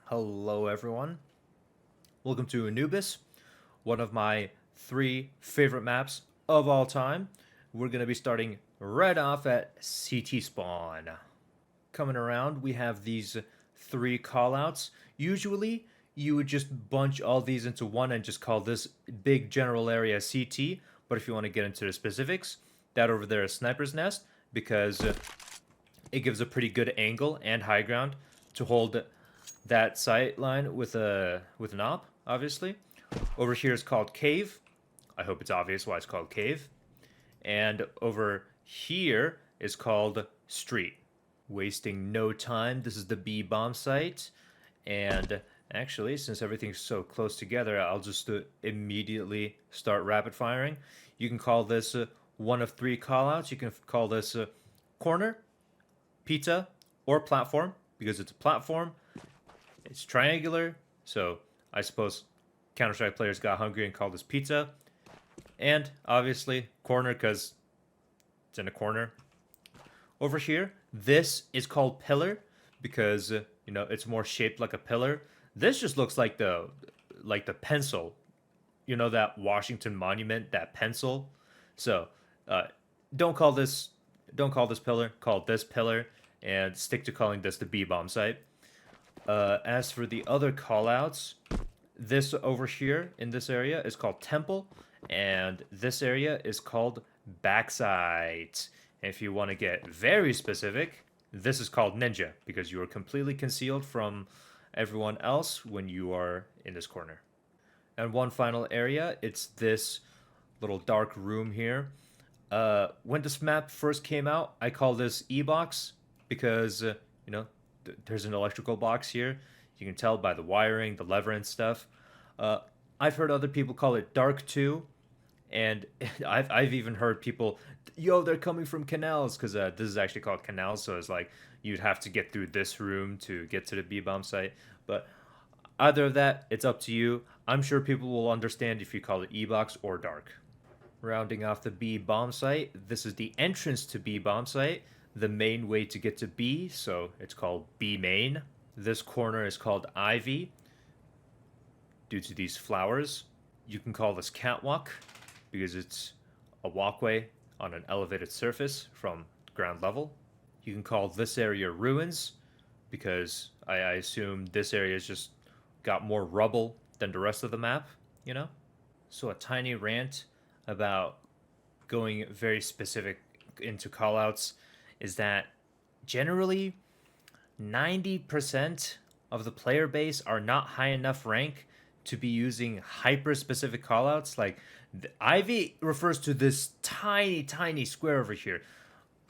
Hello everyone, welcome to Anubis, one of my 3 favorite maps of all time. We're going to be starting right off at CT spawn. Coming around, we have these 3 callouts. Usually, you would just bunch all these into one and just call this big general area CT, but if you want to get into the specifics, that over there is Sniper's Nest, because it gives a pretty good angle and high ground to hold that sight line with an op, obviously. Over here is called Cave. I hope it's obvious why it's called Cave. And over here is called Street. Wasting no time, this is the B bomb site. And actually, since everything's so close together, I'll just immediately start rapid firing. You can call this one of 3 callouts. You can call this corner, pizza, or platform, because it's a platform. It's triangular, so I suppose Counter-Strike players got hungry and called this pizza. And obviously corner, because it's in a corner. Over here, this is called pillar, because it's more shaped like a pillar. This just looks like the pencil, that Washington Monument, that pencil. So don't call this pillar, call this pillar, and stick to calling this the B bomb site. As for the other callouts, this over here in this area is called Temple, and this area is called Backside. And if you want to get very specific, this is called Ninja, because you are completely concealed from everyone else when you are in this corner. And one final area, it's this little dark room here. When this map first came out, I call this E-Box, because, there's an electrical box here. You can tell by the wiring, the lever and stuff. I've heard other people call it Dark 2, and I've even heard people, they're coming from canals, because this is actually called canals, so it's like you'd have to get through this room to get to the B-bomb site. But either of that, it's up to you. I'm sure people will understand if you call it E-Box or Dark. Rounding off the B-bomb site, this is the entrance to B-bomb site, the main way to get to B, so it's called B main. This corner is called Ivy due to these flowers. You can call this Catwalk because it's a walkway on an elevated surface from ground level. You can call this area Ruins because I assume this area's just got more rubble than the rest of the map, So a tiny rant about going very specific into callouts is that generally 90% of the player base are not high enough rank to be using hyper specific callouts. Like the Ivy refers to this tiny square over here.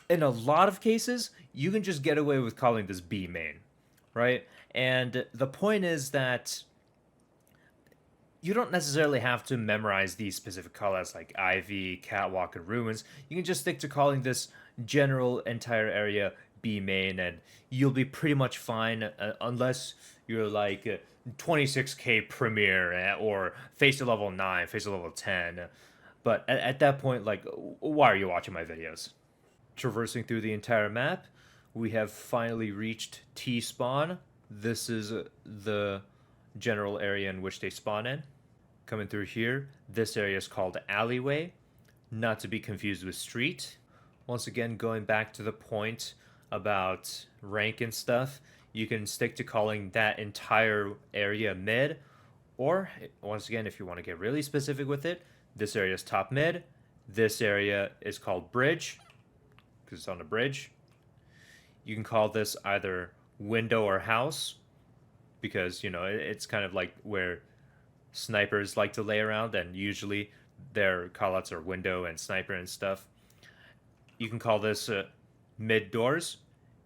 In a lot of cases, you can just get away with calling this B main, right? And the point is that you don't necessarily have to memorize these specific callouts like Ivy, Catwalk, and Ruins. You can just stick to calling this general entire area B main, and you'll be pretty much fine unless you're like 26k Premier or face to level 9, face to level 10. But at that point, like, why are you watching my videos? Traversing through the entire map, we have finally reached T spawn. This is the general area in which they spawn in. Coming through here, this area is called Alleyway, not to be confused with Street. Once again, going back to the point about rank and stuff, you can stick to calling that entire area mid, or once again, if you want to get really specific with it, this area is top mid, this area is called Bridge, because it's on a bridge. You can call this either window or house, because it's kind of like where snipers like to lay around, and usually their callouts are window and sniper and stuff. You can call this mid doors,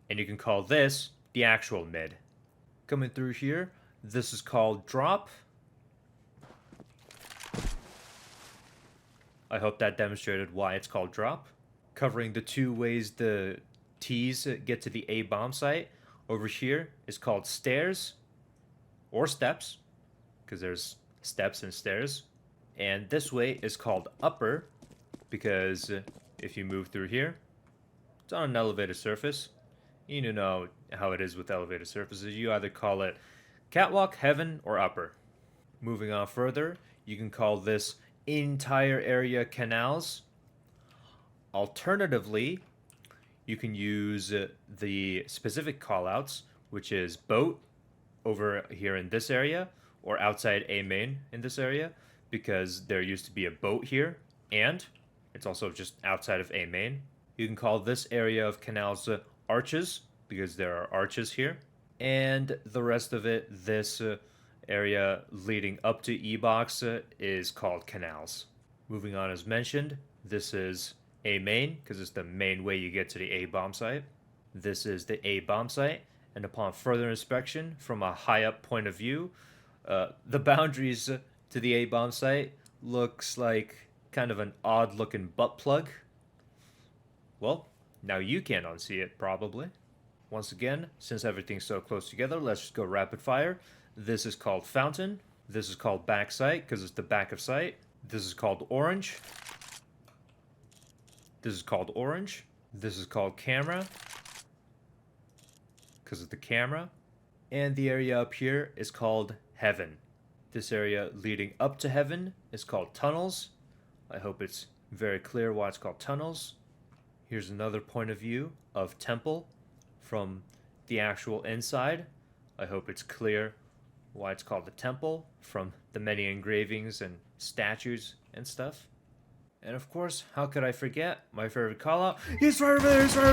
and you can call this the actual mid. Coming through here, this is called drop. I hope that demonstrated why it's called drop. Covering the 2 ways the T's get to the A bomb site, over here is called stairs or steps, because there's steps and stairs. And this way is called upper, because if you move through here, it's on an elevated surface. You know how it is with elevated surfaces. You either call it catwalk, heaven, or upper. Moving on further, you can call this entire area canals. Alternatively, you can use the specific callouts, which is boat over here in this area, or outside A main in this area, because there used to be a boat here, and it's also just outside of A main. You can call this area of canals arches, because there are arches here, and the rest of it, this area leading up to E box is called canals. Moving on, as mentioned, this is A main, because it's the main way you get to the A bomb site. This is the A bomb site, and upon further inspection from a high up point of view, the boundaries to the A bomb site looks like kind of an odd looking butt plug. Well, now you can't unsee it, probably. Once again, since everything's so close together, let's just go rapid fire. This is called fountain. This is called back sight, because it's the back of sight. This is called orange. This is called orange. This is called camera, because of the camera. And the area up here is called heaven. This area leading up to heaven is called tunnels. I hope it's very clear why it's called tunnels. Here's another point of view of temple from the actual inside. I hope it's clear why it's called the temple from the many engravings and statues and stuff. And of course, how could I forget my favorite callout? He's right over there, he's right